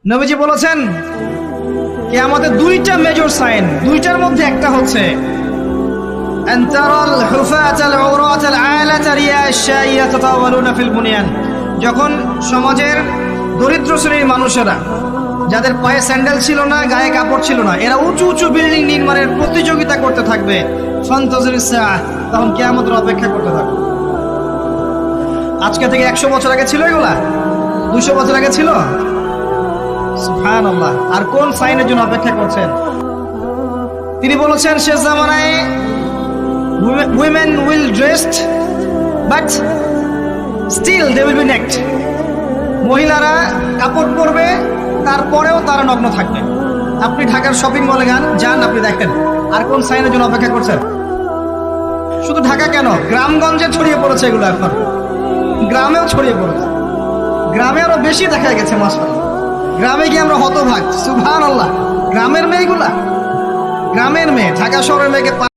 নবীজি বলেছেন কিয়ামতের দুইটা মেজর সাইন, দুইটার মধ্যে একটা হচ্ছে আনতারাল হুফাতাল উরাতাল আলাতা রিয়াশাইয়া তাতাওয়ালুনা ফিল বুনিয়ান। যখন সমাজের দরিদ্র শ্রেণীর মানুষেরা, যাদের পায়ে স্যান্ডেল ছিল না, গায়ে কাপড় ছিল না, এরা উঁচু উঁচু বিল্ডিং নির্মাণের প্রতিযোগিতা করতে থাকবে, ফান্তাজিরিস সাআহ, তখন কিয়ামতের অপেক্ষা করতে থাকবে। আজকে থেকে 100 বছর আগে ছিল এগুলা? 200 বছর আগে ছিল? সুবহানাল্লাহ। আর কোন সাইনের জন্য অপেক্ষা করছেন? তিনি বলেছেন শেষ জামানায় women will dressed but still they will be naked। মহিলারা কাপড় পরবে, তারপরেও তারা নগ্ন থাকবে। আপনি ঢাকার শপিং মলে যান, আপনি দেখেন। আর কোন সাইনের জন্য অপেক্ষা করছেন? শুধু ঢাকা কেন, গ্রামগঞ্জে ছড়িয়ে পড়েছে এগুলো, এখন গ্রামেও ছড়িয়ে পড়েছে। গ্রামে আরো বেশি দেখা গেছে। মাশাআল্লাহ, গ্রামে গিয়ে আমরা হতভাগ। সুবহানাল্লাহ, গ্রামের মেয়েগুলা, গ্রামের মেয়ে ঢাকা শহরের মেয়েকে